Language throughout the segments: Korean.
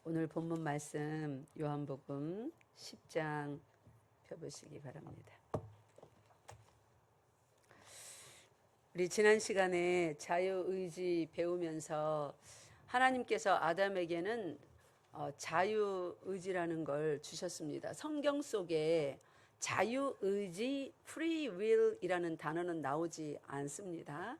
오늘 본문 말씀 요한복음 10장 펴보시기 바랍니다. 우리 지난 시간에 자유의지 배우면서 하나님께서 아담에게는 자유의지라는 걸 주셨습니다. 성경 속에 자유의지, free will이라는 단어는 나오지 않습니다.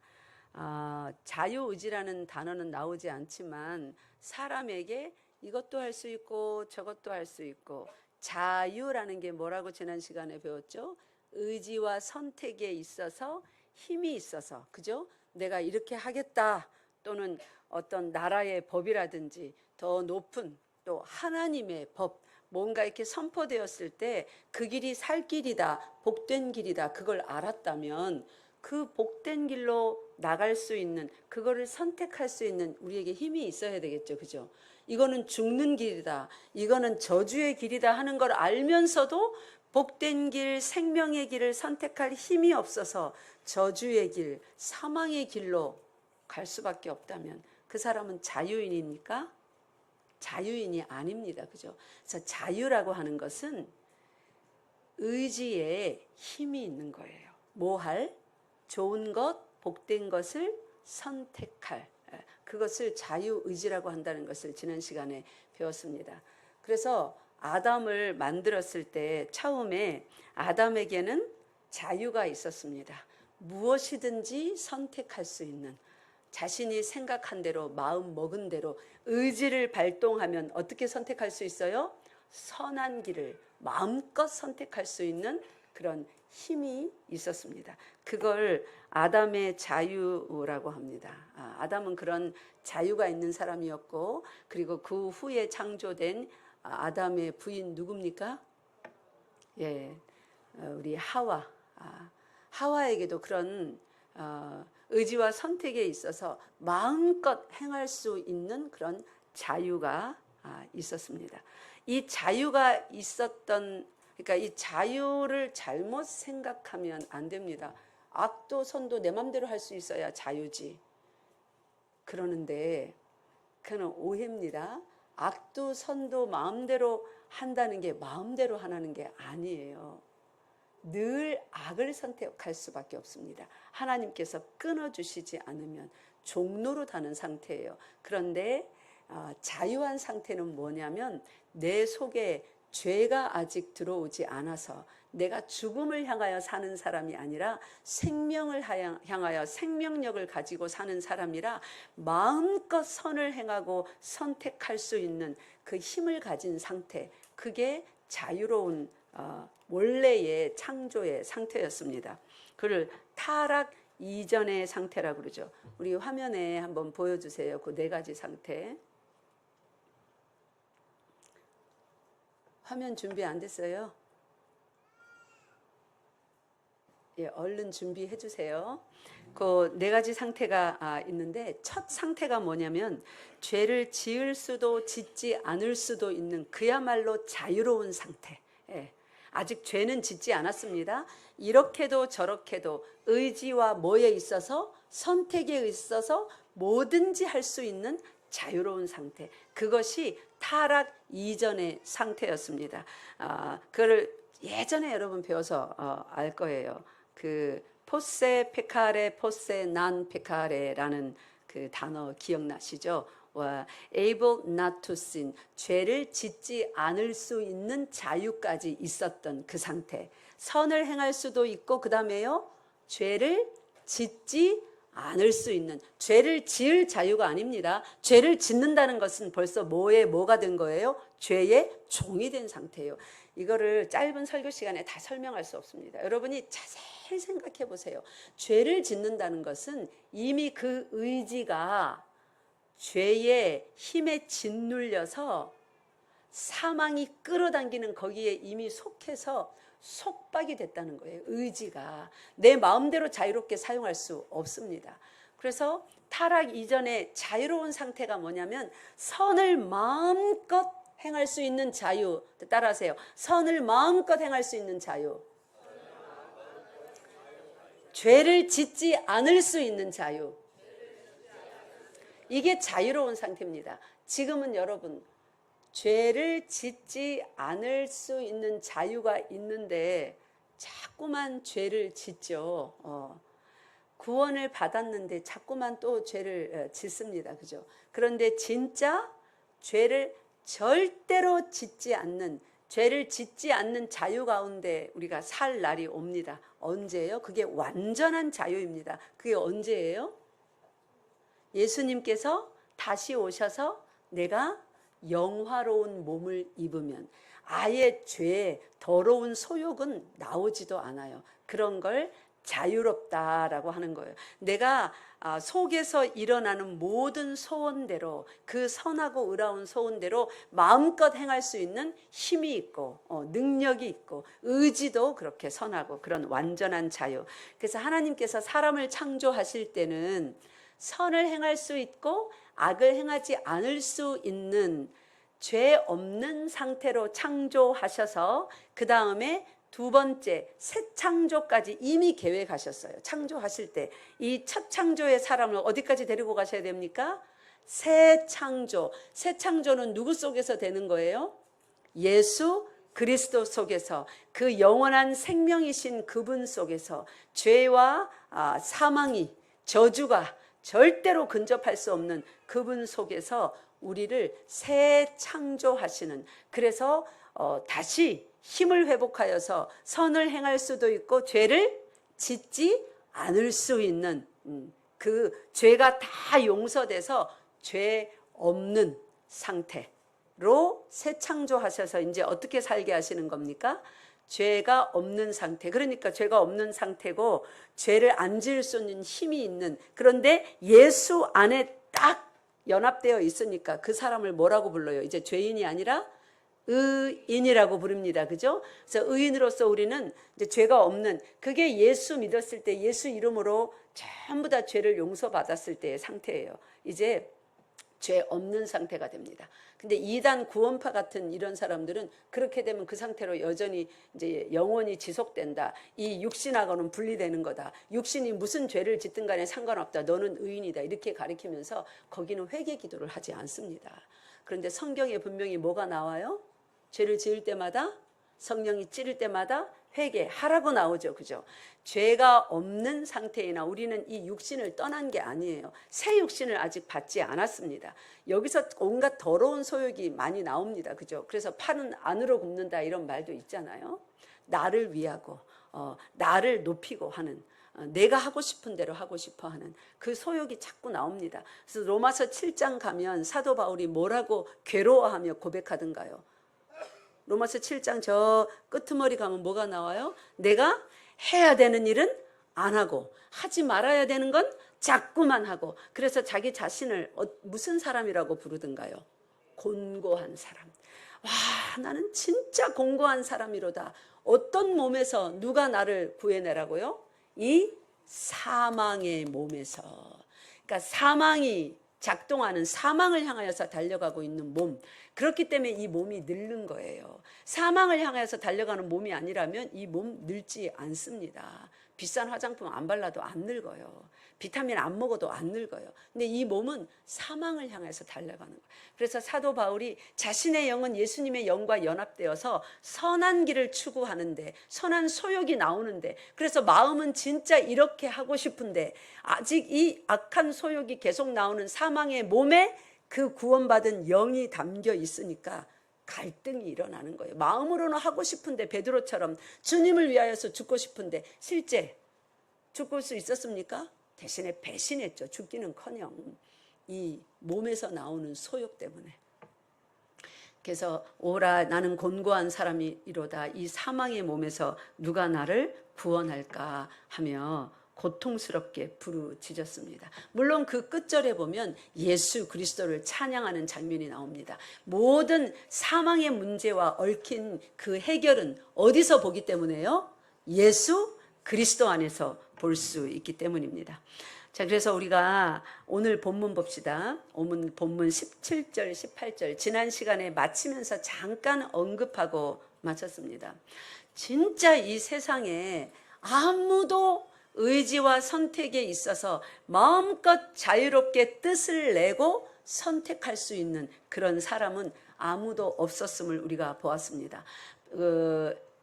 자유의지라는 단어는 나오지 않지만 사람에게 이것도 할 수 있고 저것도 할 수 있고, 자유라는 게 뭐라고 지난 시간에 배웠죠? 의지와 선택에 있어서 힘이 있어서, 그죠? 내가 이렇게 하겠다, 또는 어떤 나라의 법이라든지 더 높은 또 하나님의 법, 뭔가 이렇게 선포되었을 때 그 길이 살 길이다, 복된 길이다, 그걸 알았다면 그 복된 길로 나갈 수 있는, 그거를 선택할 수 있는 우리에게 힘이 있어야 되겠죠. 그죠? 이거는 죽는 길이다, 이거는 저주의 길이다 하는 걸 알면서도 복된 길, 생명의 길을 선택할 힘이 없어서 저주의 길, 사망의 길로 갈 수밖에 없다면 그 사람은 자유인입니까? 자유인이 아닙니다. 그죠? 그래서 자유라고 하는 것은 의지에 힘이 있는 거예요. 뭐 할? 좋은 것, 복된 것을 선택할, 그것을 자유의지라고 한다는 것을 지난 시간에 배웠습니다. 그래서 아담을 만들었을 때 처음에 아담에게는 자유가 있었습니다. 무엇이든지 선택할 수 있는, 자신이 생각한 대로, 마음 먹은 대로 의지를 발동하면 어떻게 선택할 수 있어요? 선한 길을 마음껏 선택할 수 있는 그런 힘이 있었습니다. 그걸 아담의 자유라고 합니다. 아담은 그런 자유가 있는 사람이었고, 그리고 그 후에 창조된 아담의 부인 누굽니까? 예, 우리 하와. 하와에게도 그런 의지와 선택에 있어서 마음껏 행할 수 있는 그런 자유가 있었습니다. 이 자유가 있었던, 그러니까 이 자유를 잘못 생각하면 안 됩니다. 악도 선도 내 맘대로 할 수 있어야 자유지. 그러는데 그는 오해입니다. 악도 선도 마음대로 한다는 게 마음대로 하는 게 아니에요. 늘 악을 선택할 수밖에 없습니다. 하나님께서 끊어주시지 않으면 종로로 가는 상태예요. 그런데 자유한 상태는 뭐냐면 내 속에 죄가 아직 들어오지 않아서 내가 죽음을 향하여 사는 사람이 아니라 생명을 향하여 생명력을 가지고 사는 사람이라 마음껏 선을 행하고 선택할 수 있는 그 힘을 가진 상태, 그게 자유로운 원래의 창조의 상태였습니다. 그를 타락 이전의 상태라고 그러죠. 우리 화면에 한번 보여주세요. 그 네 가지 상태. 화면 준비 안 됐어요? 예, 얼른 준비해 주세요. 그 네 가지 상태가 있는데, 첫 상태가 뭐냐면 죄를 지을 수도 짓지 않을 수도 있는 그야말로 자유로운 상태. 예, 아직 죄는 짓지 않았습니다. 이렇게도 저렇게도 의지와 뭐에 있어서, 선택에 있어서 뭐든지 할 수 있는 자유로운 상태, 그것이 타락 이전의 상태였습니다. 그걸 예전에 여러분 배워서 알 거예요. 그 포세 페카레, 포세 난 페카레라는 그 단어 기억나시죠? able not to sin, 죄를 짓지 않을 수 있는 자유까지 있었던 그 상태. 선을 행할 수도 있고, 그 다음에요, 죄를 짓지 않을 수 있는, 죄를 지을 자유가 아닙니다. 죄를 짓는다는 것은 벌써 뭐가 된 거예요? 죄의 종이 된 상태예요. 이거를 짧은 설교 시간에 다 설명할 수 없습니다. 여러분이 자세히 생각해 보세요. 죄를 짓는다는 것은 이미 그 의지가 죄의 힘에 짓눌려서 사망이 끌어당기는 거기에 이미 속해서 속박이 됐다는 거예요. 의지가 내 마음대로 자유롭게 사용할 수 없습니다. 그래서 타락 이전의 자유로운 상태가 뭐냐면 선을 마음껏 행할 수 있는 자유. 따라하세요. 선을 마음껏 행할 수 있는 자유. 죄를 짓지 않을 수 있는 자유. 이게 자유로운 상태입니다. 지금은 여러분 죄를 짓지 않을 수 있는 자유가 있는데 자꾸만 죄를 짓죠. 구원을 받았는데 자꾸만 또 죄를 짓습니다. 그죠? 그런데 진짜 죄를 절대로 짓지 않는, 죄를 짓지 않는 자유 가운데 우리가 살 날이 옵니다. 언제예요? 그게 완전한 자유입니다. 그게 언제예요? 예수님께서 다시 오셔서 내가 영화로운 몸을 입으면 아예 죄, 더러운 소욕은 나오지도 않아요. 그런 걸 자유롭다라고 하는 거예요. 내가 속에서 일어나는 모든 소원대로, 그 선하고 의로운 소원대로 마음껏 행할 수 있는 힘이 있고 능력이 있고 의지도 그렇게 선하고 그런 완전한 자유. 그래서 하나님께서 사람을 창조하실 때는 선을 행할 수 있고 악을 행하지 않을 수 있는 죄 없는 상태로 창조하셔서 그 다음에 두 번째 새 창조까지 이미 계획하셨어요. 창조하실 때 이 첫 창조의 사람을 어디까지 데리고 가셔야 됩니까? 새 창조. 새 창조는 누구 속에서 되는 거예요? 예수 그리스도 속에서, 그 영원한 생명이신 그분 속에서 죄와 사망이, 저주가 절대로 근접할 수 없는 그분 속에서 우리를 새 창조하시는, 그래서 다시 힘을 회복하여서 선을 행할 수도 있고 죄를 짓지 않을 수 있는, 그 죄가 다 용서돼서 죄 없는 상태로 새 창조하셔서 이제 어떻게 살게 하시는 겁니까? 죄가 없는 상태. 그러니까 죄가 없는 상태고 죄를 안 지을 수 있는 힘이 있는, 그런데 예수 안에 딱 연합되어 있으니까 그 사람을 뭐라고 불러요? 이제 죄인이 아니라 의인이라고 부릅니다. 그죠? 그래서 의인으로서 우리는 이제 죄가 없는, 그게 예수 믿었을 때 예수 이름으로 전부 다 죄를 용서받았을 때의 상태예요. 이제 죄 없는 상태가 됩니다. 근데 이단 구원파 같은 이런 사람들은 그렇게 되면 그 상태로 여전히 이제 영원히 지속된다. 이 육신하고는 분리되는 거다. 육신이 무슨 죄를 짓든 간에 상관없다. 너는 의인이다. 이렇게 가리키면서 거기는 회개 기도를 하지 않습니다. 그런데 성경에 분명히 뭐가 나와요? 죄를 지을 때마다, 성령이 찌를 때마다 회개하라고 나오죠. 그죠? 죄가 없는 상태이나 우리는 이 육신을 떠난 게 아니에요. 새 육신을 아직 받지 않았습니다. 여기서 온갖 더러운 소욕이 많이 나옵니다. 그죠? 그래서 팔은 안으로 굽는다 이런 말도 있잖아요. 나를 위하고 나를 높이고 하는, 내가 하고 싶은 대로 하고 싶어 하는 그 소욕이 자꾸 나옵니다. 그래서 로마서 7장 가면 사도 바울이 뭐라고 괴로워하며 고백하던가요? 로마서 7장 저 끄트머리 가면 뭐가 나와요? 내가 해야 되는 일은 안 하고 하지 말아야 되는 건 자꾸만 하고, 그래서 자기 자신을 무슨 사람이라고 부르던가요? 곤고한 사람. 와, 나는 진짜 곤고한 사람이로다. 어떤 몸에서 누가 나를 구해내라고요? 이 사망의 몸에서. 그러니까 사망이 작동하는, 사망을 향하여서 달려가고 있는 몸. 그렇기 때문에 이 몸이 늙는 거예요. 사망을 향해서 달려가는 몸이 아니라면 이 몸 늙지 않습니다. 비싼 화장품 안 발라도 안 늙어요. 비타민 안 먹어도 안 늙어요. 근데 이 몸은 사망을 향해서 달려가는 거예요. 그래서 사도 바울이 자신의 영은 예수님의 영과 연합되어서 선한 길을 추구하는데, 선한 소욕이 나오는데, 그래서 마음은 진짜 이렇게 하고 싶은데 아직 이 악한 소욕이 계속 나오는 사망의 몸에 그 구원받은 영이 담겨 있으니까 갈등이 일어나는 거예요. 마음으로는 하고 싶은데, 베드로처럼 주님을 위하여서 죽고 싶은데 실제 죽을 수 있었습니까? 대신에 배신했죠. 죽기는커녕 이 몸에서 나오는 소욕 때문에. 그래서 오라 나는 곤고한 사람이로다. 이 사망의 몸에서 누가 나를 구원할까 하며 고통스럽게 부르짖었습니다. 물론 그 끝절에 보면 예수 그리스도를 찬양하는 장면이 나옵니다. 모든 사망의 문제와 얽힌 그 해결은 어디서 보기 때문에요? 예수 그리스도 안에서 볼 수 있기 때문입니다. 자, 그래서 우리가 오늘 본문 봅시다. 오늘 본문 17절, 18절 지난 시간에 마치면서 잠깐 언급하고 마쳤습니다. 진짜 이 세상에 아무도 의지와 선택에 있어서 마음껏 자유롭게 뜻을 내고 선택할 수 있는 그런 사람은 아무도 없었음을 우리가 보았습니다.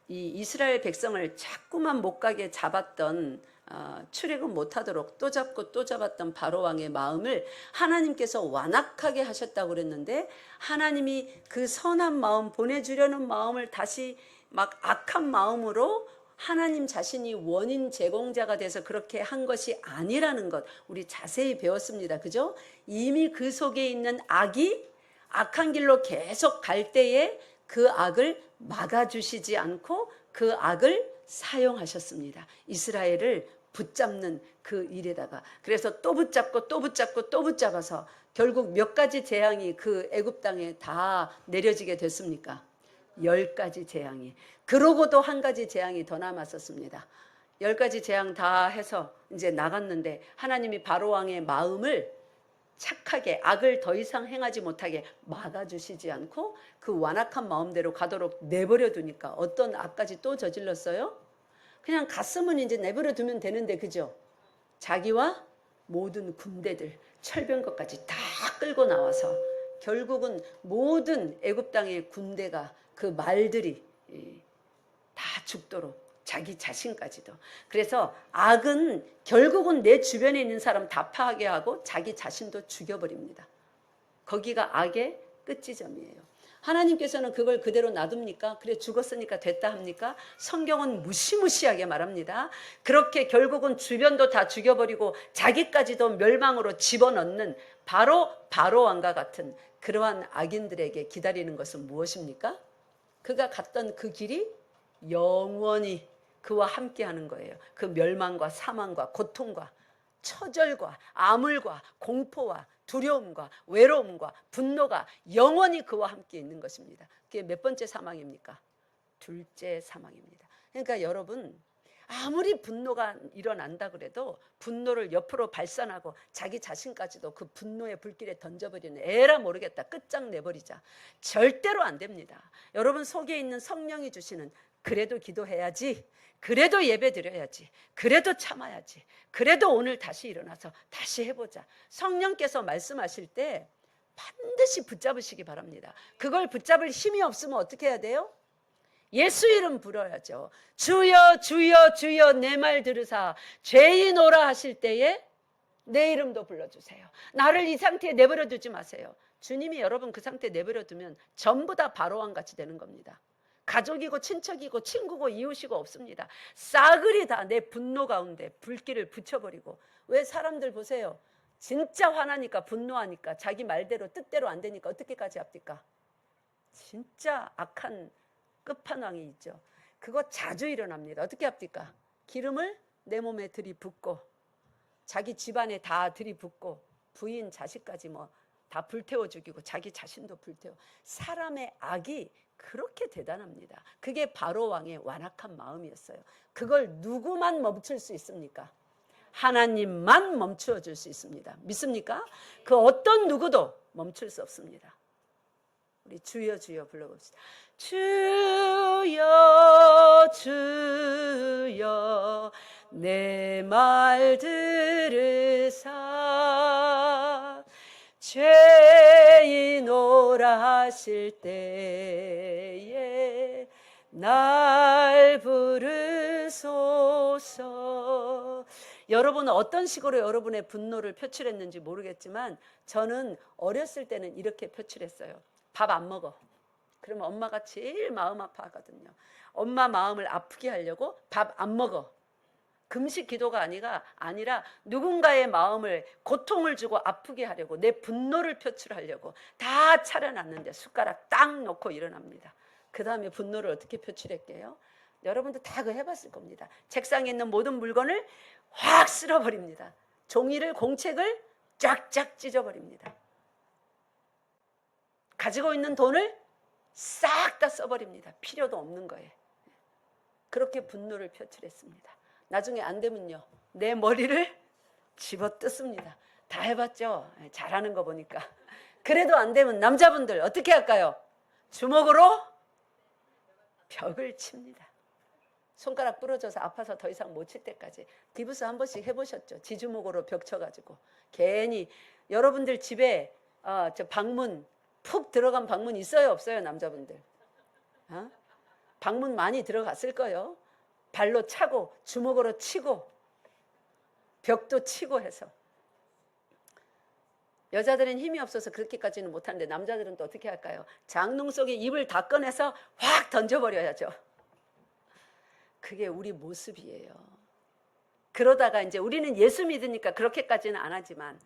이 이스라엘 백성을 자꾸만 못 가게 잡았던 출애굽 못하도록 또 잡고 또 잡았던 바로 왕의 마음을 하나님께서 완악하게 하셨다고 그랬는데, 하나님이 그 선한 마음, 보내주려는 마음을 다시 막 악한 마음으로 하나님 자신이 원인 제공자가 돼서 그렇게 한 것이 아니라는 것, 우리 자세히 배웠습니다. 그죠? 이미 그 속에 있는 악이 악한 길로 계속 갈 때에 그 악을 막아주시지 않고 그 악을 사용하셨습니다. 이스라엘을 붙잡는 그 일에다가. 그래서 또 붙잡고 또 붙잡고 또 붙잡아서 결국 몇 가지 재앙이 그 애굽 땅에 다 내려지게 됐습니까? 10가지 재앙이. 그러고도 한 가지 재앙이 더 남았었습니다. 10가지 재앙 다 해서 이제 나갔는데 하나님이 바로 왕의 마음을 착하게, 악을 더 이상 행하지 못하게 막아주시지 않고 그 완악한 마음대로 가도록 내버려 두니까 어떤 악까지 또 저질렀어요? 그냥 갔으면 이제 내버려 두면 되는데, 그죠? 자기와 모든 군대들, 철병거까지 다 끌고 나와서 결국은 모든 애굽 땅의 군대가, 그 말들이 다 죽도록, 자기 자신까지도. 그래서 악은 결국은 내 주변에 있는 사람 다 파하게 하고 자기 자신도 죽여버립니다. 거기가 악의 끝지점이에요. 하나님께서는 그걸 그대로 놔둡니까? 그래 죽었으니까 됐다 합니까? 성경은 무시무시하게 말합니다. 그렇게 결국은 주변도 다 죽여버리고 자기까지도 멸망으로 집어넣는 바로 왕과 같은 그러한 악인들에게 기다리는 것은 무엇입니까? 그가 갔던 그 길이 영원히 그와 함께하는 거예요. 그 멸망과 사망과 고통과 처절과 암울과 공포와 두려움과 외로움과 분노가 영원히 그와 함께 있는 것입니다. 그게 몇 번째 사망입니까? 둘째 사망입니다. 그러니까 여러분, 아무리 분노가 일어난다 그래도 분노를 옆으로 발산하고 자기 자신까지도 그 분노의 불길에 던져버리는, 에라 모르겠다, 끝장내버리자, 절대로 안 됩니다. 여러분 속에 있는 성령이 주시는, 그래도 기도해야지, 그래도 예배 드려야지, 그래도 참아야지, 그래도 오늘 다시 일어나서 다시 해보자, 성령께서 말씀하실 때 반드시 붙잡으시기 바랍니다. 그걸 붙잡을 힘이 없으면 어떻게 해야 돼요? 예수 이름 불어야죠. 주여 주여 주여 내 말 들으사 죄인 오라 하실 때에 내 이름도 불러주세요. 나를 이 상태에 내버려 두지 마세요. 주님이 여러분 그 상태에 내버려 두면 전부 다 바로왕 같이 되는 겁니다. 가족이고 친척이고 친구고 이웃이고 없습니다. 싸그리 다 내 분노 가운데 불길을 붙여버리고. 왜 사람들 보세요, 진짜 화나니까, 분노하니까, 자기 말대로 뜻대로 안 되니까 어떻게까지 합니까? 진짜 악한 끝판왕이 있죠. 그거 자주 일어납니다. 어떻게 합니까? 기름을 내 몸에 들이붓고 자기 집안에 다 들이붓고 부인 자식까지 뭐 다 불태워 죽이고 자기 자신도 불태워. 사람의 악이 그렇게 대단합니다. 그게 바로 왕의 완악한 마음이었어요. 그걸 누구만 멈출 수 있습니까? 하나님만 멈추어 줄 수 있습니다. 믿습니까? 그 어떤 누구도 멈출 수 없습니다. 우리 주여 주여 불러봅시다. 주여 주여 내 말 들으사 죄인 오라 하실 때에 날 부르소서. 여러분은 어떤 식으로 여러분의 분노를 표출했는지 모르겠지만 저는 어렸을 때는 이렇게 표출했어요. 밥 안 먹어. 그러면 엄마가 제일 마음 아파하거든요. 엄마 마음을 아프게 하려고 밥 안 먹어. 금식 기도가 아니라 누군가의 마음을, 고통을 주고 아프게 하려고, 내 분노를 표출하려고 다 차려놨는데 숟가락 딱 놓고 일어납니다. 그 다음에 분노를 어떻게 표출할게요? 여러분도 다 그거 해봤을 겁니다. 책상에 있는 모든 물건을 확 쓸어버립니다. 종이를, 공책을 쫙쫙 찢어버립니다. 가지고 있는 돈을 싹 다 써버립니다. 필요도 없는 거예요. 그렇게 분노를 표출했습니다. 나중에 안 되면요, 내 머리를 집어뜯습니다. 다 해봤죠? 잘하는 거 보니까. 그래도 안 되면 남자분들 어떻게 할까요? 주먹으로 벽을 칩니다. 손가락 부러져서 아파서 더 이상 못 칠 때까지. 디브스 한 번씩 해보셨죠? 지주목으로 벽 쳐가지고. 괜히 여러분들 집에 저 방문 푹 들어간 방문 있어요, 없어요, 남자분들? 어? 방문 많이 들어갔을 거요. 발로 차고 주먹으로 치고 벽도 치고 해서. 여자들은 힘이 없어서 그렇게까지는 못하는데 남자들은 또 어떻게 할까요? 장롱 속에 입을 다 꺼내서 확 던져버려야죠. 그게 우리 모습이에요. 그러다가 이제 우리는 예수 믿으니까 그렇게까지는 안 하지만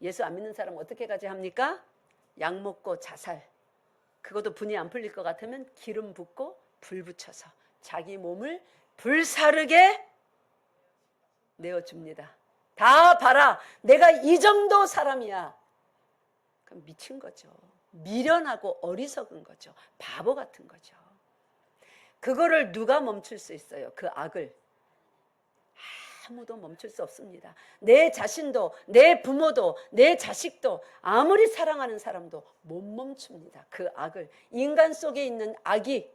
예수 안 믿는 사람은 어떻게까지 합니까? 약 먹고 자살. 그것도 분이 안 풀릴 것 같으면 기름 붓고 불 붙여서 자기 몸을 불사르게 내어줍니다. 다 봐라, 내가 이 정도 사람이야. 그럼 미친 거죠. 미련하고 어리석은 거죠. 바보 같은 거죠. 그거를 누가 멈출 수 있어요? 그 악을. 아무도 멈출 수 없습니다. 내 자신도, 내 부모도, 내 자식도, 아무리 사랑하는 사람도 못 멈춥니다. 그 악을. 인간 속에 있는 악이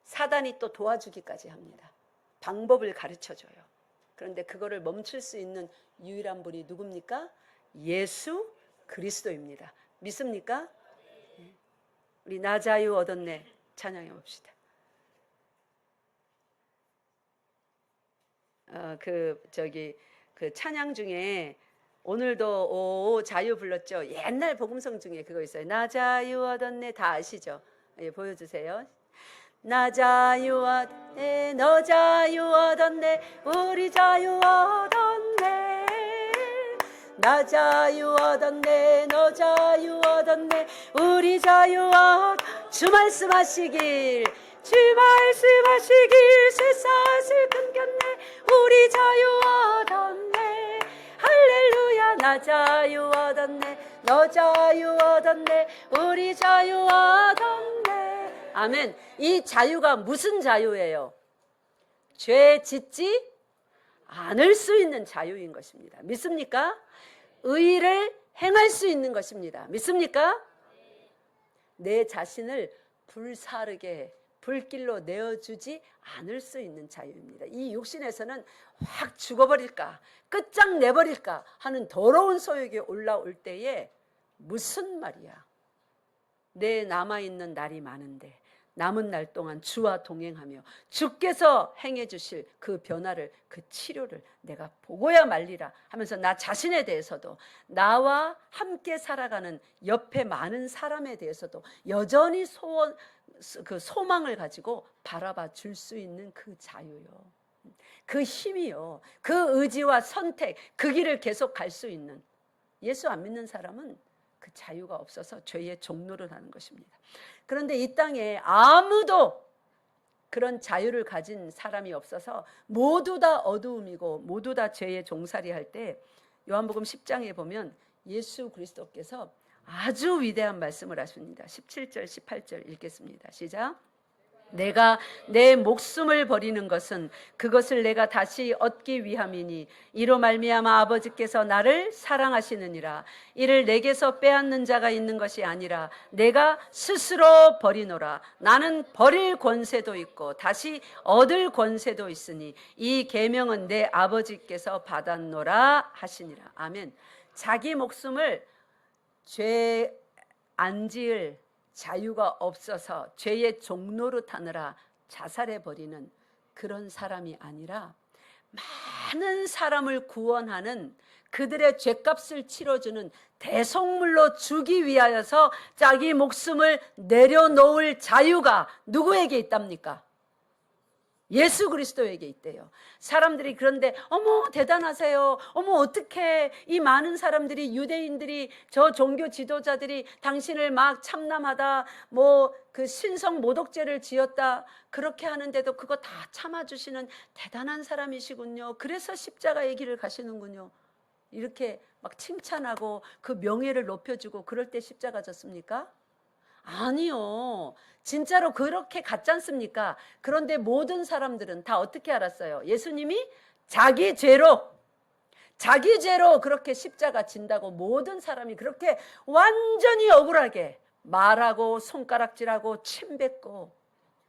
사단이 또 도와주기까지 합니다. 방법을 가르쳐줘요. 그런데 그거를 멈출 수 있는 유일한 분이 누굽니까? 예수 그리스도입니다. 믿습니까? 우리 나 자유 얻었네 찬양해 봅시다. 그 찬양 중에 오늘도 오 자유 불렀죠. 옛날 복음성 중에 그거 있어요. 나 자유 얻었네. 다 아시죠? 예, 보여주세요. 나 자유 얻었네, 너 자유 얻었네, 우리 자유 얻었네. 나 자유 얻었네, 너 자유 얻었네, 우리 자유 주 말씀하시길, 주 말씀하시길, 쇠사슬 끊겼네, 우리 자유 얻었네. 할렐루야. 나 자유 얻었네, 너 자유 얻었네, 우리 자유 얻었네. 아멘. 이 자유가 무슨 자유예요? 죄 짓지 않을 수 있는 자유인 것입니다. 믿습니까? 의를 행할 수 있는 것입니다. 믿습니까? 내 자신을 불사르게 불길로 내어주지 않을 수 있는 자유입니다. 이 육신에서는 확 죽어버릴까, 끝장내버릴까 하는 더러운 소욕이 올라올 때에 무슨 말이야, 내 남아있는 날이 많은데 남은 날 동안 주와 동행하며 주께서 행해 주실 그 변화를, 그 치료를 내가 보고야 말리라 하면서 나 자신에 대해서도, 나와 함께 살아가는 옆에 많은 사람에 대해서도 여전히 그 소망을 가지고 바라봐 줄 수 있는 그 자유요, 그 힘이요, 그 의지와 선택, 그 길을 계속 갈 수 있는. 예수 안 믿는 사람은 그 자유가 없어서 죄의 종노릇 하는 것입니다. 그런데 이 땅에 아무도 그런 자유를 가진 사람이 없어서 모두 다 어두움이고 모두 다 죄의 종살이 할 때, 요한복음 10장에 보면 예수 그리스도께서 아주 위대한 말씀을 하십니다. 17절 18절 읽겠습니다. 시작. 내가 내 목숨을 버리는 것은 그것을 내가 다시 얻기 위함이니 이로 말미암아 아버지께서 나를 사랑하시느니라. 이를 내게서 빼앗는 자가 있는 것이 아니라 내가 스스로 버리노라. 나는 버릴 권세도 있고 다시 얻을 권세도 있으니 이 계명은 내 아버지께서 받았노라 하시니라. 아멘. 자기 목숨을 죄 안 지을 자유가 없어서 죄의 종노릇하느라 자살해버리는 그런 사람이 아니라 많은 사람을 구원하는, 그들의 죄값을 치러주는 대속물로 주기 위하여서 자기 목숨을 내려놓을 자유가 누구에게 있답니까? 예수 그리스도에게 있대요. 사람들이 그런데 어머 대단하세요, 어머 어떻게 이 많은 사람들이, 유대인들이, 저 종교 지도자들이 당신을 막 참남하다, 뭐 그 신성 모독죄를 지었다, 그렇게 하는데도 그거 다 참아주시는 대단한 사람이시군요, 그래서 십자가의 길을 가시는군요, 이렇게 막 칭찬하고 그 명예를 높여주고 그럴 때 십자가 졌습니까? 아니요. 진짜로 그렇게 갔지 않습니까? 그런데 모든 사람들은 다 어떻게 알았어요? 예수님이 자기 죄로 그렇게 십자가 진다고 모든 사람이 그렇게 완전히 억울하게 말하고 손가락질하고 침뱉고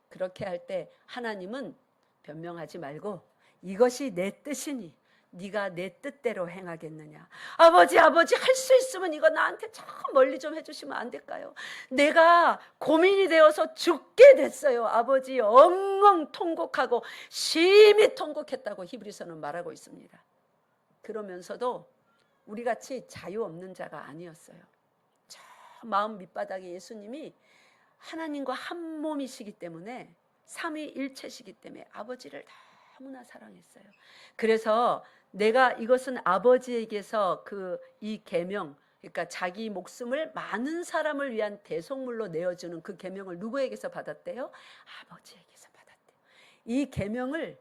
그렇게 할 때 하나님은 변명하지 말고 이것이 내 뜻이니 네가 내 뜻대로 행하겠느냐. 아버지 할 수 있으면 이거 나한테 저 멀리 좀 해주시면 안 될까요? 내가 고민이 되어서 죽게 됐어요. 아버지 엉엉 통곡하고 심히 통곡했다고 히브리서는 말하고 있습니다. 그러면서도 우리같이 자유 없는 자가 아니었어요. 저 마음 밑바닥에 예수님이 하나님과 한 몸이시기 때문에 삼위일체시기 때문에 아버지를 너무나 사랑했어요. 그래서 내가 이것은 아버지에게서 이 계명, 그러니까 자기 목숨을 많은 사람을 위한 대속물로 내어주는 그 계명을 누구에게서 받았대요? 아버지에게서 받았대요. 이 계명을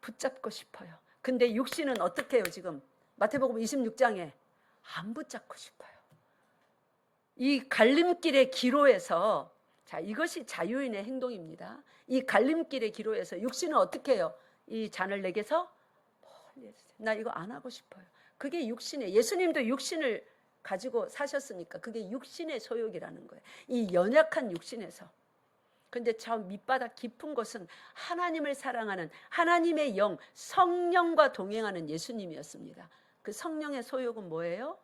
붙잡고 싶어요. 근데 육신은 어떻게 해요? 지금 마태복음 26장에 안 붙잡고 싶어요. 이 갈림길의 기로에서, 자, 이것이 자유인의 행동입니다. 이 갈림길의 기로에서 육신은 어떻게 해요? 이 잔을 내게서 멀리 해주세요. 나 이거 안 하고 싶어요. 그게 육신의, 예수님도 육신을 가지고 사셨으니까 그게 육신의 소욕이라는 거예요. 이 연약한 육신에서. 근데 저 밑바닥 깊은 곳은 하나님을 사랑하는 하나님의 영, 성령과 동행하는 예수님이었습니다. 그 성령의 소욕은 뭐예요?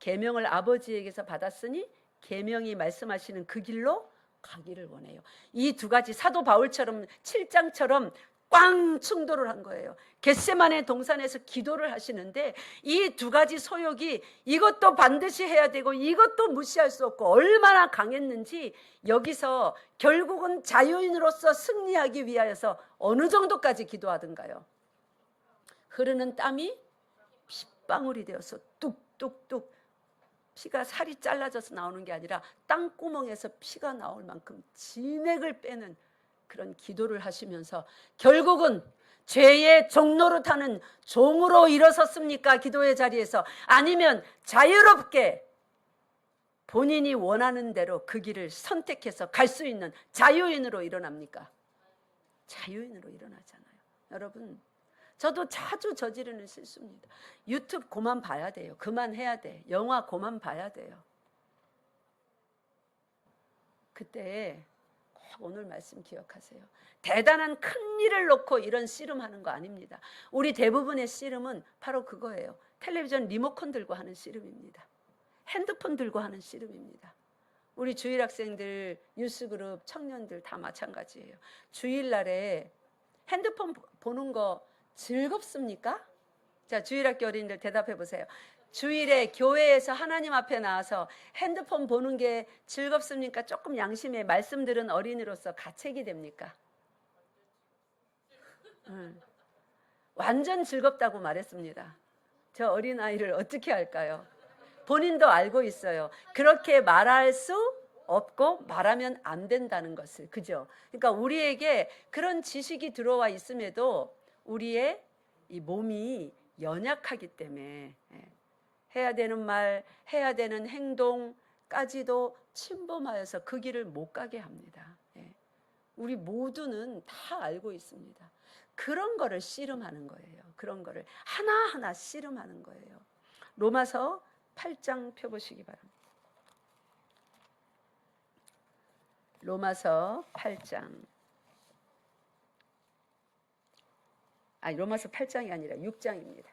계명을 아버지에게서 받았으니 계명이 말씀하시는 그 길로 가기를 원해요. 이 두 가지 사도 바울처럼 7장처럼 꽝 충돌을 한 거예요. 겟세마네 동산에서 기도를 하시는데 이 두 가지 소욕이 이것도 반드시 해야 되고 이것도 무시할 수 없고 얼마나 강했는지 여기서 결국은 자유인으로서 승리하기 위하여서 어느 정도까지 기도하던가요? 흐르는 땀이 핏방울이 되어서 뚝뚝뚝 피가 살이 잘라져서 나오는 게 아니라 땅구멍에서 피가 나올 만큼 진액을 빼는 그런 기도를 하시면서 결국은 죄의 종노릇하는 종으로 일어섰습니까? 기도의 자리에서. 아니면 자유롭게 본인이 원하는 대로 그 길을 선택해서 갈 수 있는 자유인으로 일어납니까? 자유인으로 일어나잖아요. 여러분, 저도 자주 저지르는 실수입니다. 유튜브 그만 봐야 돼요. 그만해야 돼. 영화 그만 봐야 돼요. 그때 꼭 오늘 말씀 기억하세요. 대단한 큰 일을 놓고 이런 씨름하는 거 아닙니다. 우리 대부분의 씨름은 바로 그거예요. 텔레비전 리모컨 들고 하는 씨름입니다. 핸드폰 들고 하는 씨름입니다. 우리 주일 학생들, 유스그룹, 청년들 다 마찬가지예요. 주일날에 핸드폰 보는 거 즐겁습니까? 자, 주일학교 어린이들 대답해 보세요. 주일에 교회에서 하나님 앞에 나와서 핸드폰 보는 게 즐겁습니까? 조금 양심에 말씀 들은 어린이로서 가책이 됩니까? 완전 즐겁다고 말했습니다. 저 어린아이를 어떻게 할까요? 본인도 알고 있어요. 그렇게 말할 수 없고 말하면 안 된다는 것을. 그죠? 그러니까 우리에게 그런 지식이 들어와 있음에도 우리의 이 몸이 연약하기 때문에 해야 되는 말, 해야 되는 행동까지도 침범하여서 그 길을 못 가게 합니다. 우리 모두는 다 알고 있습니다. 그런 거를 씨름하는 거예요. 그런 거를 하나하나 씨름하는 거예요. 로마서 8장 펴보시기 바랍니다. 로마서 8장. 로마서 8장이 아니라 6장입니다.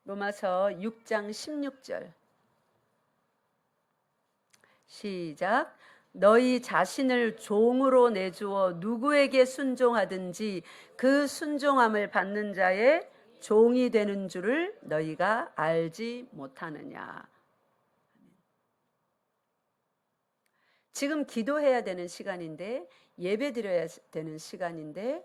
로마서 6장 16절. 시작. 너희 자신을 종으로 내주어 누구에게 순종하든지 그 순종함을 받는 자의 종이 되는 줄을 너희가 알지 못하느냐. 지금 기도해야 되는 시간인데, 예배 드려야 되는 시간인데,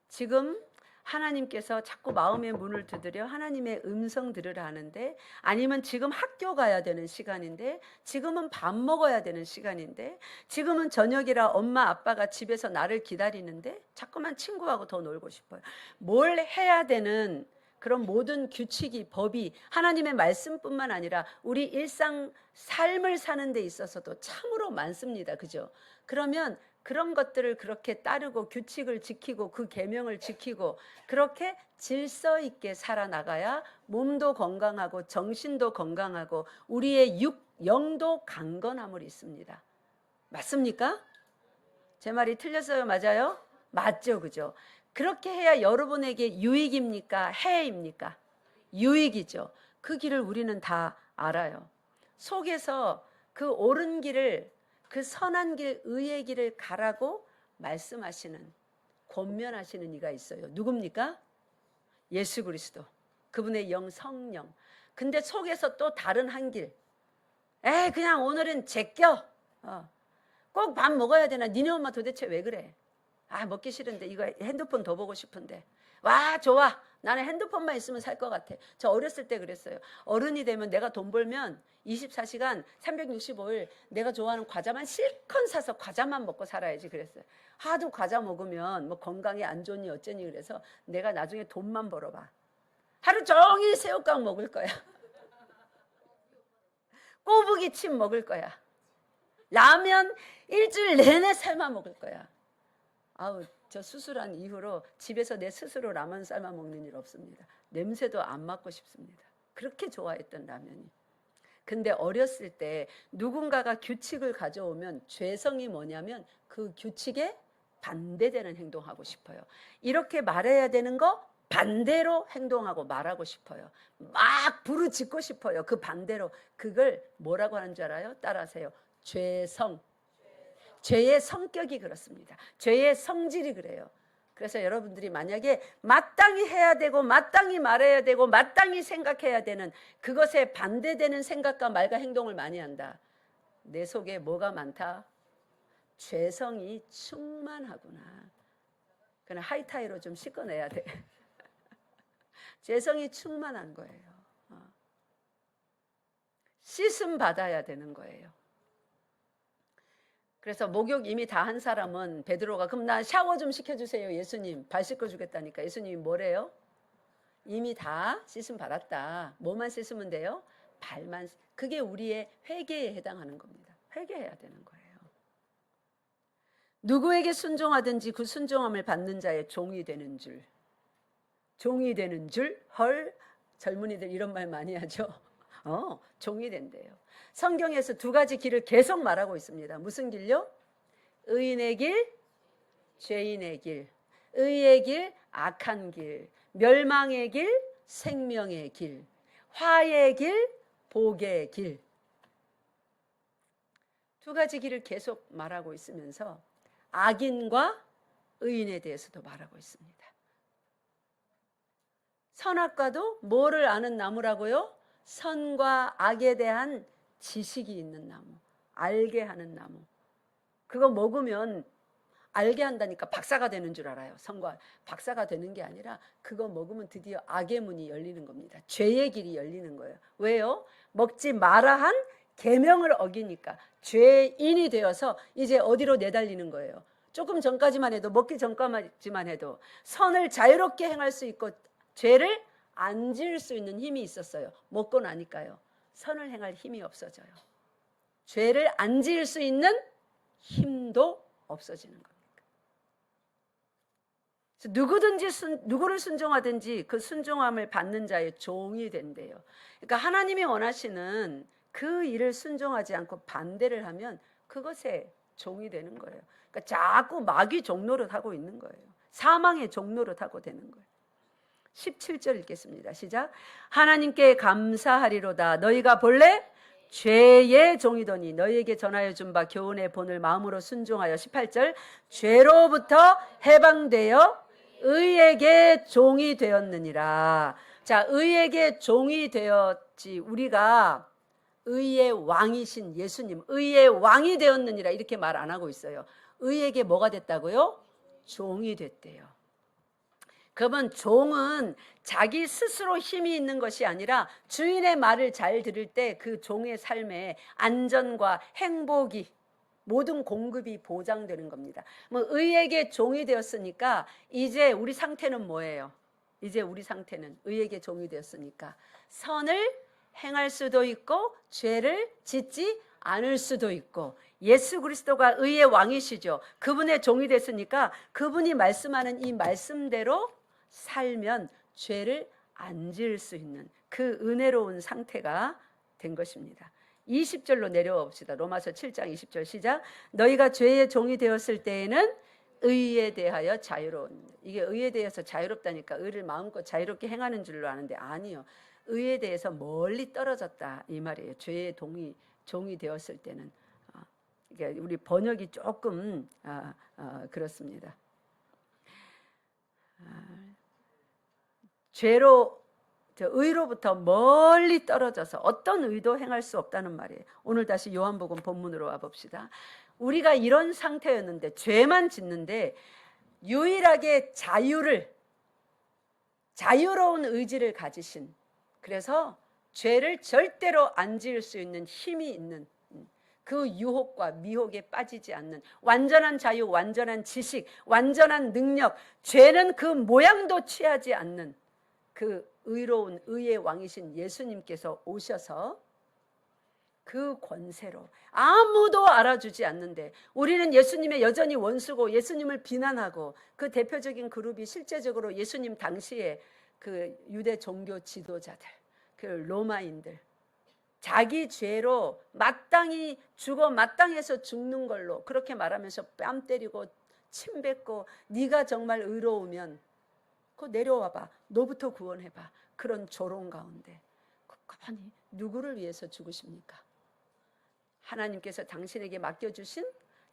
지금 하나님께서 자꾸 마음의 문을 두드려 하나님의 음성 들으라 하는데, 아니면 지금 학교 가야 되는 시간인데, 지금은 밥 먹어야 되는 시간인데, 지금은 저녁이라 엄마 아빠가 집에서 나를 기다리는데 자꾸만 친구하고 더 놀고 싶어요. 뭘 해야 되는 그런 모든 규칙이, 법이 하나님의 말씀뿐만 아니라 우리 일상 삶을 사는 데 있어서도 참으로 많습니다. 그죠? 그러면 그런 것들을 그렇게 따르고 규칙을 지키고 그 계명을 지키고 그렇게 질서 있게 살아나가야 몸도 건강하고 정신도 건강하고 우리의 영도 강건함을 있습니다. 맞습니까? 제 말이 틀렸어요? 맞아요? 맞죠, 그죠? 그렇게 해야 여러분에게 유익입니까? 해입니까? 유익이죠. 그 길을 우리는 다 알아요. 속에서 그 옳은 길을, 그 선한 길, 의의 길을 가라고 말씀하시는, 권면하시는 이가 있어요. 누굽니까? 예수 그리스도. 그분의 영, 성령. 근데 속에서 또 다른 한 길. 그냥 오늘은 제껴. 꼭 밥 먹어야 되나? 니네 엄마 도대체 왜 그래? 먹기 싫은데, 이거 핸드폰 더 보고 싶은데. 와, 좋아. 나는 핸드폰만 있으면 살 것 같아. 저 어렸을 때 그랬어요. 어른이 되면 내가 돈 벌면 24시간 365일 내가 좋아하는 과자만 실컷 사서 과자만 먹고 살아야지 그랬어요. 하도 과자 먹으면 뭐 건강에 안 좋니 어쩌니 그래서 내가 나중에 돈만 벌어봐. 하루 종일 새우깡 먹을 거야. 꼬부기침 먹을 거야. 라면 일주일 내내 삶아 먹을 거야. 저 수술한 이후로 집에서 내 스스로 라면 삶아 먹는 일 없습니다. 냄새도 안 맡고 싶습니다. 그렇게 좋아했던 라면이. 근데 어렸을 때 누군가가 규칙을 가져오면 죄성이 뭐냐면 그 규칙에 반대되는 행동하고 싶어요. 이렇게 말해야 되는 거 반대로 행동하고 말하고 싶어요. 막 부르짖고 싶어요. 그 반대로. 그걸 뭐라고 하는 줄 알아요? 따라하세요. 죄성. 죄의 성격이 그렇습니다. 죄의 성질이 그래요. 그래서 여러분들이 만약에 마땅히 해야 되고 마땅히 말해야 되고 마땅히 생각해야 되는 그것에 반대되는 생각과 말과 행동을 많이 한다. 내 속에 뭐가 많다? 죄성이 충만하구나. 그냥 하이타이로 좀 씻어내야 돼. 죄성이 충만한 거예요. 씻음 받아야 되는 거예요. 그래서 목욕 이미 다 한 사람은 베드로가 그럼 나 샤워 좀 시켜주세요. 예수님 발 씻겨 주겠다니까. 예수님이 뭐래요? 이미 다 씻음 받았다. 뭐만 씻으면 돼요? 발만. 그게 우리의 회개에 해당하는 겁니다. 회개해야 되는 거예요. 누구에게 순종하든지 그 순종함을 받는 자의 종이 되는 줄. 종이 되는 줄? 헐, 젊은이들 이런 말 많이 하죠. 종이 된대요. 성경에서 두 가지 길을 계속 말하고 있습니다. 무슨 길요? 의인의 길, 죄인의 길. 의의 길, 악한 길. 멸망의 길, 생명의 길. 화의 길, 복의 길. 두 가지 길을 계속 말하고 있으면서 악인과 의인에 대해서도 말하고 있습니다. 선악과도 뭐를 아는 나무라고요? 선과 악에 대한 지식이 있는 나무, 알게 하는 나무. 그거 먹으면 알게 한다니까 박사가 되는 줄 알아요. 선과 박사가 되는 게 아니라 그거 먹으면 드디어 악의 문이 열리는 겁니다. 죄의 길이 열리는 거예요. 왜요? 먹지 마라 한 계명을 어기니까 죄인이 되어서 이제 어디로 내달리는 거예요. 조금 전까지만 해도, 먹기 전까지만 해도 선을 자유롭게 행할 수 있고 죄를 안 지을 수 있는 힘이 있었어요. 먹고 나니까요. 선을 행할 힘이 없어져요. 죄를 안 지을 수 있는 힘도 없어지는 겁니다. 그래서 누구든지 누구를 순종하든지 그 순종함을 받는 자의 종이 된대요. 그러니까 하나님이 원하시는 그 일을 순종하지 않고 반대를 하면 그것에 종이 되는 거예요. 그러니까 자꾸 마귀 종노릇 하고 있는 거예요. 사망의 종노릇 하고 되는 거예요. 17절 읽겠습니다. 시작. 하나님께 감사하리로다. 너희가 본래 죄의 종이더니 너희에게 전하여 준 바 교훈의 본을 마음으로 순종하여. 18절. 죄로부터 해방되어 의에게 종이 되었느니라. 자, 의에게 종이 되었지. 우리가 의의 왕이신 예수님, 의의 왕이 되었느니라 이렇게 말 안 하고 있어요. 의에게 뭐가 됐다고요? 종이 됐대요. 그러면 종은 자기 스스로 힘이 있는 것이 아니라 주인의 말을 잘 들을 때 그 종의 삶에 안전과 행복이, 모든 공급이 보장되는 겁니다. 뭐 의에게 종이 되었으니까 이제 우리 상태는 뭐예요? 이제 우리 상태는 의에게 종이 되었으니까 선을 행할 수도 있고 죄를 짓지 않을 수도 있고, 예수 그리스도가 의의 왕이시죠. 그분의 종이 됐으니까 그분이 말씀하는 이 말씀대로 살면 죄를 안 지을 수 있는 그 은혜로운 상태가 된 것입니다. 20절로 내려와 봅시다. 로마서 7장 20절 시작. 너희가 죄의 종이 되었을 때에는 의에 대하여 자유로운. 이게 의에 대해서 자유롭다니까 의를 마음껏 자유롭게 행하는 줄로 아는데 아니요. 의에 대해서 멀리 떨어졌다 이 말이에요. 죄의 종이 되었을 때는. 그러니까 우리 번역이 조금 그렇습니다. 의로부터 멀리 떨어져서 어떤 의도 행할 수 없다는 말이에요. 오늘 다시 요한복음 본문으로 와봅시다. 우리가 이런 상태였는데 죄만 짓는데 유일하게 자유로운 의지를 가지신, 그래서 죄를 절대로 안 지을 수 있는 힘이 있는, 그 유혹과 미혹에 빠지지 않는 완전한 자유, 완전한 지식, 완전한 능력, 죄는 그 모양도 취하지 않는 그 의로운 의의 왕이신 예수님께서 오셔서 그 권세로 아무도 알아주지 않는데 우리는 예수님의 여전히 원수고 예수님을 비난하고, 그 대표적인 그룹이 실제적으로 예수님 당시에 그 유대 종교 지도자들, 그 로마인들, 자기 죄로 마땅히 죽어 마땅해서 죽는 걸로 그렇게 말하면서 뺨 때리고 침 뱉고 네가 정말 의로우면 그거 내려와봐, 너부터 구원해봐, 그런 조롱 가운데 가만히 누구를 위해서 죽으십니까? 하나님께서 당신에게 맡겨주신,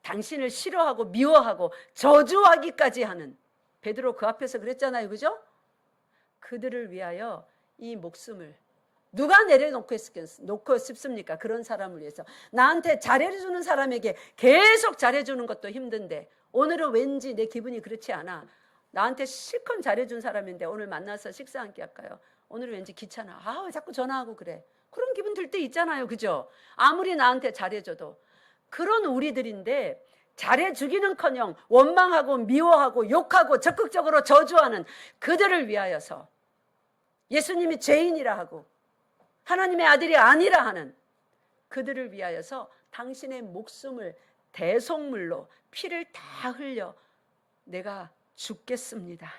당신을 싫어하고 미워하고 저주하기까지 하는, 베드로 그 앞에서 그랬잖아요, 그죠? 그들을 위하여 이 목숨을 누가 내려놓고 싶습니까? 그런 사람을 위해서. 나한테 잘해주는 사람에게 계속 잘해주는 것도 힘든데 오늘은 왠지 내 기분이 그렇지 않아. 나한테 실컷 잘해준 사람인데 오늘 만나서 식사 함께 할까요? 오늘은 왠지 귀찮아. 왜 자꾸 전화하고 그래. 그런 기분 들 때 있잖아요, 그죠? 아무리 나한테 잘해줘도. 그런 우리들인데 잘해주기는커녕 원망하고 미워하고 욕하고 적극적으로 저주하는 그들을 위하여서, 예수님이 죄인이라 하고 하나님의 아들이 아니라 하는 그들을 위하여서 당신의 목숨을 대속물로 피를 다 흘려 내가 죽겠습니다.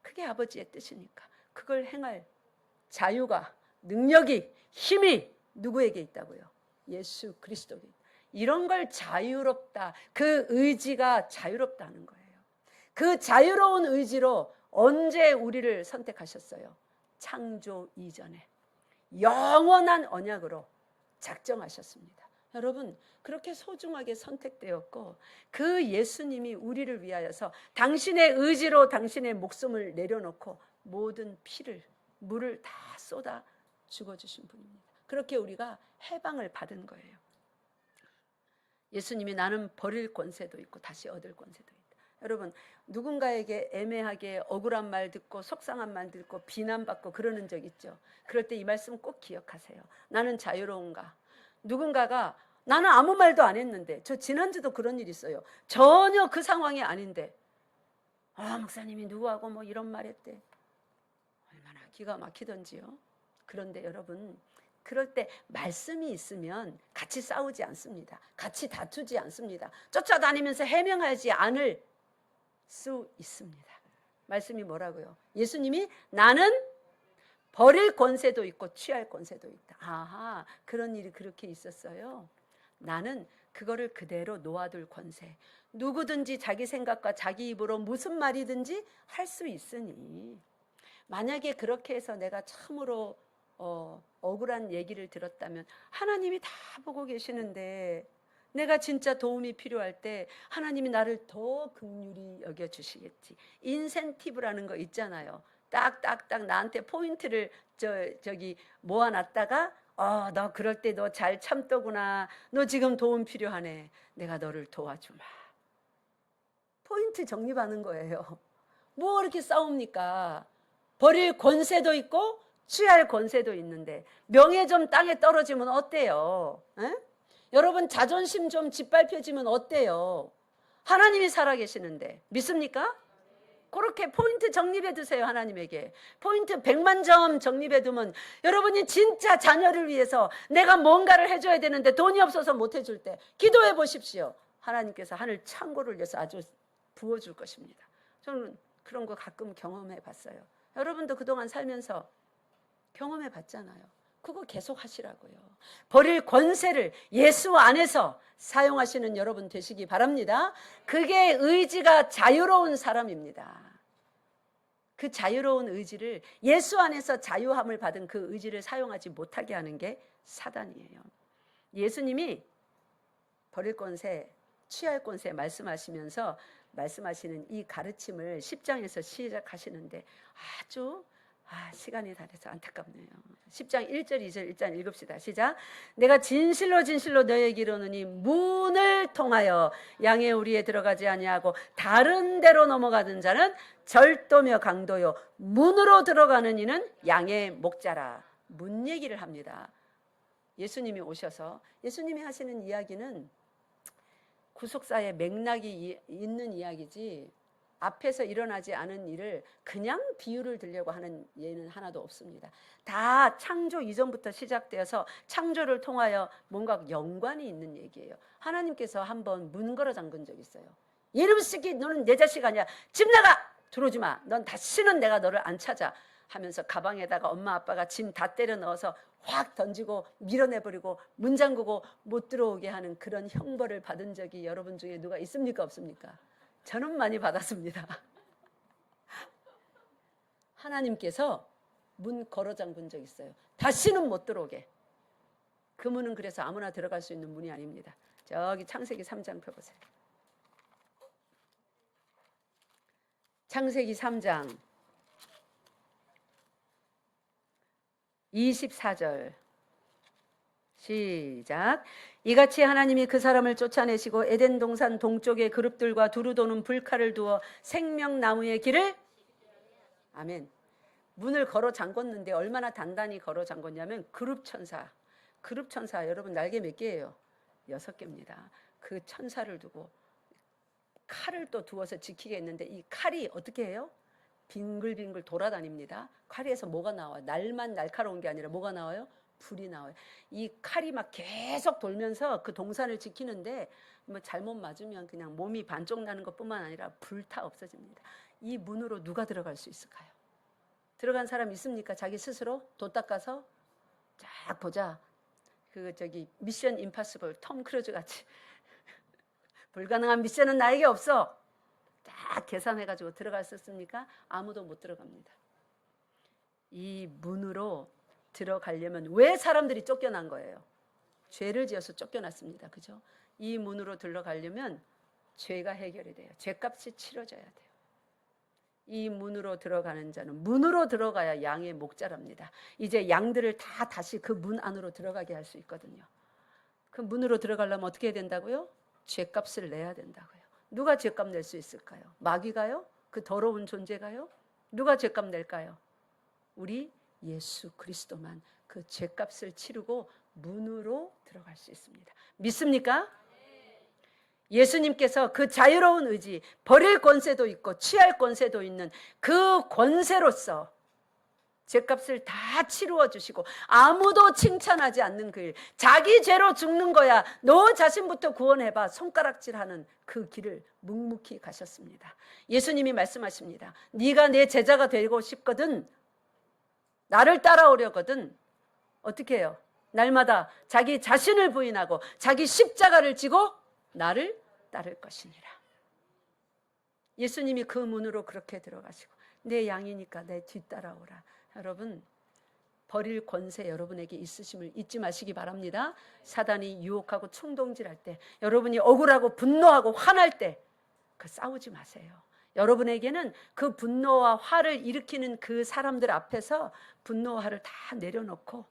그게 아버지의 뜻이니까 그걸 행할 자유가, 능력이, 힘이 누구에게 있다고요? 예수 그리스도에게. 이런 걸 자유롭다, 그 의지가 자유롭다는 거예요. 그 자유로운 의지로 언제 우리를 선택하셨어요? 창조 이전에 영원한 언약으로 작정하셨습니다. 여러분, 그렇게 소중하게 선택되었고 그 예수님이 우리를 위하여서 당신의 의지로 당신의 목숨을 내려놓고 모든 피를, 물을 다 쏟아 죽어주신 분입니다. 그렇게 우리가 해방을 받은 거예요. 예수님이 나는 버릴 권세도 있고 다시 얻을 권세도 있다. 여러분, 누군가에게 애매하게 억울한 말 듣고 속상한 말 듣고 비난받고 그러는 적 있죠. 그럴 때 이 말씀 꼭 기억하세요. 나는 자유로운가? 누군가가 나는 아무 말도 안 했는데, 저 지난주도 그런 일 있어요. 전혀 그 상황이 아닌데 목사님이 누구하고 뭐 이런 말 했대. 얼마나 기가 막히던지요. 그런데 여러분, 그럴 때 말씀이 있으면 같이 싸우지 않습니다. 같이 다투지 않습니다. 쫓아다니면서 해명하지 않을 수 있습니다. 말씀이 뭐라고요? 예수님이 나는 버릴 권세도 있고 취할 권세도 있다. 그런 일이 그렇게 있었어요. 나는 그거를 그대로 놓아둘 권세. 누구든지 자기 생각과 자기 입으로 무슨 말이든지 할 수 있으니, 만약에 그렇게 해서 내가 참으로 억울한 얘기를 들었다면 하나님이 다 보고 계시는데 내가 진짜 도움이 필요할 때 하나님이 나를 더 긍휼히 여겨주시겠지. 인센티브라는 거 있잖아요. 딱딱딱 나한테 포인트를 저기 모아놨다가 너 그럴 때 너 잘 참더구나. 너 지금 도움 필요하네. 내가 너를 도와주마. 포인트 정립하는 거예요. 뭐 그렇게 싸웁니까? 버릴 권세도 있고 취할 권세도 있는데 명예 좀 땅에 떨어지면 어때요? 에? 여러분 자존심 좀 짓밟혀지면 어때요? 하나님이 살아계시는데 믿습니까? 그렇게 포인트 정립해 두세요. 하나님에게 포인트 100만 점 정립해 두면 여러분이 진짜 자녀를 위해서 내가 뭔가를 해줘야 되는데 돈이 없어서 못 해줄 때 기도해 보십시오. 하나님께서 하늘 창고를 위해서 아주 부어줄 것입니다. 저는 그런 거 가끔 경험해 봤어요. 여러분도 그동안 살면서 경험해 봤잖아요. 그거 계속 하시라고요. 버릴 권세를 예수 안에서 사용하시는 여러분 되시기 바랍니다. 그게 의지가 자유로운 사람입니다. 그 자유로운 의지를, 예수 안에서 자유함을 받은 그 의지를 사용하지 못하게 하는 게 사단이에요. 예수님이 버릴 권세, 취할 권세 말씀하시면서 말씀하시는 이 가르침을 10장에서 시작하시는데 아주 시간이 다 돼서 안타깝네요. 10장 1절 2절 일단 읽읍시다. 시작. 내가 진실로 진실로 너희에게 이르노니 문을 통하여 양의 우리에 들어가지 아니하고 다른 데로 넘어가는 자는 절도며 강도요 문으로 들어가는 이는 양의 목자라. 문 얘기를 합니다. 예수님이 오셔서 예수님이 하시는 이야기는 구속사의 맥락이 있는 이야기지 앞에서 일어나지 않은 일을 그냥 비유를 들려고 하는 예는 하나도 없습니다. 다 창조 이전부터 시작되어서 창조를 통하여 뭔가 연관이 있는 얘기예요. 하나님께서 한번 문 걸어 잠근 적 있어요. 이놈 새끼 너는 내 자식 아니야. 집 나가! 들어오지 마. 넌 다시는 내가 너를 안 찾아. 하면서 가방에다가 엄마 아빠가 짐 다 때려 넣어서 확 던지고 밀어내버리고 문 잠그고 못 들어오게 하는 그런 형벌을 받은 적이 여러분 중에 누가 있습니까? 없습니까? 저는 많이 받았습니다. 하나님께서 문 걸어 잠근 적 있어요. 다시는 못 들어오게. 그 문은 그래서 아무나 들어갈 수 있는 문이 아닙니다. 저기 창세기 3장 펴보세요. 창세기 3장 24절 시작. 이같이 하나님이 그 사람을 쫓아내시고 에덴 동산 동쪽에 그룹들과 두루 도는 불칼을 두어 생명나무의 길을 아멘. 문을 걸어 잠궜는데 얼마나 단단히 걸어 잠궜냐면 그룹천사 여러분 날개 몇 개예요? 6개입니다. 그 천사를 두고 칼을 또 두어서 지키게 했는데 이 칼이 어떻게 해요? 빙글빙글 돌아다닙니다. 칼에서 뭐가 나와요? 날만 날카로운 게 아니라 뭐가 나와요? 불이 나와요. 이 칼이 막 계속 돌면서 그 동산을 지키는데 뭐 잘못 맞으면 그냥 몸이 반쪽 나는 것뿐만 아니라 불타 없어집니다. 이 문으로 누가 들어갈 수 있을까요? 들어간 사람 있습니까? 자기 스스로 도 닦아서 쫙 보자. 그 저기 미션 임파서블 톰 크루즈 같이 불가능한 미션은 나에게 없어. 딱 계산해가지고 들어갈 수 있습니까? 아무도 못 들어갑니다. 이 문으로 들어가려면 왜 사람들이 쫓겨난 거예요? 죄를 지어서 쫓겨났습니다. 그죠? 이 문으로 들어가려면 죄가 해결이 돼요. 죄값이 치러져야 돼요. 이 문으로 들어가는 자는 문으로 들어가야 양의 목자랍니다. 이제 양들을 다 다시 그 문 안으로 들어가게 할 수 있거든요. 그 문으로 들어가려면 어떻게 해야 된다고요? 죄값을 내야 된다고요. 누가 죄값 낼 수 있을까요? 마귀가요? 그 더러운 존재가요? 누가 죄값 낼까요? 우리 예수 그리스도만 그 죄값을 치르고 문으로 들어갈 수 있습니다. 믿습니까? 예수님께서 그 자유로운 의지, 버릴 권세도 있고 취할 권세도 있는 그 권세로서 죄값을 다 치루어 주시고 아무도 칭찬하지 않는 그 일, 자기 죄로 죽는 거야, 너 자신부터 구원해봐, 손가락질하는 그 길을 묵묵히 가셨습니다. 예수님이 말씀하십니다. 네가 내 제자가 되고 싶거든, 나를 따라오려거든 어떻게 해요? 날마다 자기 자신을 부인하고 자기 십자가를 지고 나를 따를 것이니라. 예수님이 그 문으로 그렇게 들어가시고 내 양이니까 내 뒤따라오라. 여러분, 버릴 권세 여러분에게 있으심을 잊지 마시기 바랍니다. 사단이 유혹하고 충동질할 때, 여러분이 억울하고 분노하고 화날 때 그 싸우지 마세요. 여러분에게는 그 분노와 화를 일으키는 그 사람들 앞에서 분노와 화를 다 내려놓고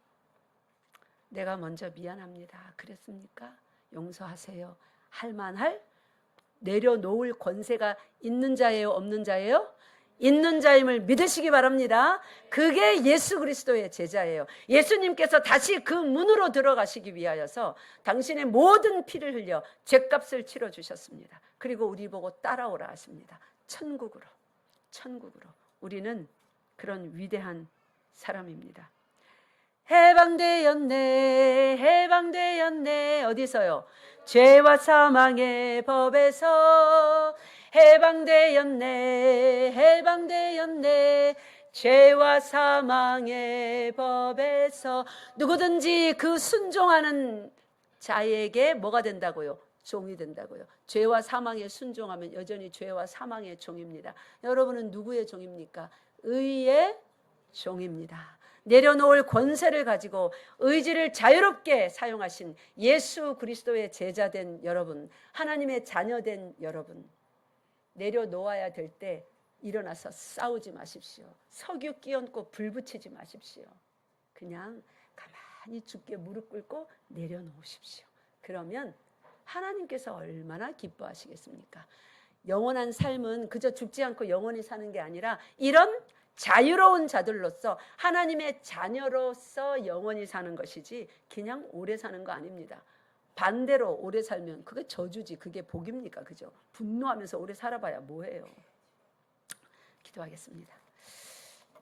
내가 먼저 미안합니다. 그랬습니까? 용서하세요. 할 만할 내려놓을 권세가 있는 자예요? 없는 자예요? 있는 자임을 믿으시기 바랍니다. 그게 예수 그리스도의 제자예요. 예수님께서 다시 그 문으로 들어가시기 위하여서 당신의 모든 피를 흘려 죄값을 치러주셨습니다. 그리고 우리 보고 따라오라 하십니다. 천국으로. 우리는 그런 위대한 사람입니다. 해방되었네. 어디서요? 죄와 사망의 법에서 해방되었네. 죄와 사망의 법에서 누구든지 그 순종하는 자에게 뭐가 된다고요? 종이 된다고요. 죄와 사망에 순종하면 여전히 죄와 사망의 종입니다. 여러분은 누구의 종입니까? 의의 종입니다. 내려놓을 권세를 가지고 의지를 자유롭게 사용하신 예수 그리스도의 제자된 여러분, 하나님의 자녀된 여러분, 내려놓아야 될 때 일어나서 싸우지 마십시오. 석유 끼얹고 불 붙이지 마십시오. 그냥 가만히 주께 무릎 꿇고 내려놓으십시오. 그러면 하나님께서 얼마나 기뻐하시겠습니까? 영원한 삶은 그저 죽지 않고 영원히 사는 게 아니라 이런 자유로운 자들로서 하나님의 자녀로서 영원히 사는 것이지 그냥 오래 사는 거 아닙니다. 반대로 오래 살면 그게 저주지, 그게 복입니까? 그죠? 분노하면서 오래 살아봐야 뭐해요? 기도하겠습니다.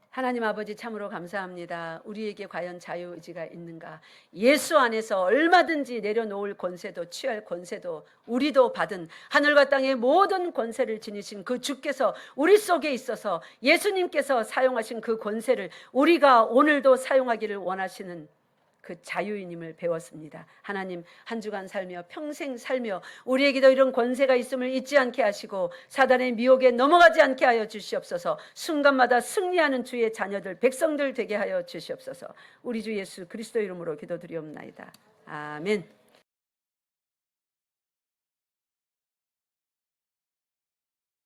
하나님 아버지, 참으로 감사합니다. 우리에게 과연 자유의지가 있는가? 예수 안에서 얼마든지 내려놓을 권세도 취할 권세도 우리도 받은 하늘과 땅의 모든 권세를 지니신 그 주께서 우리 속에 있어서 예수님께서 사용하신 그 권세를 우리가 오늘도 사용하기를 원하시는 그 자유인임을 배웠습니다. 하나님, 한 주간 살며 평생 살며 우리에게도 이런 권세가 있음을 잊지 않게 하시고 사단의 미혹에 넘어가지 않게 하여 주시옵소서. 순간마다 승리하는 주의 자녀들, 백성들 되게 하여 주시옵소서. 우리 주 예수 그리스도 이름으로 기도드리옵나이다. 아멘.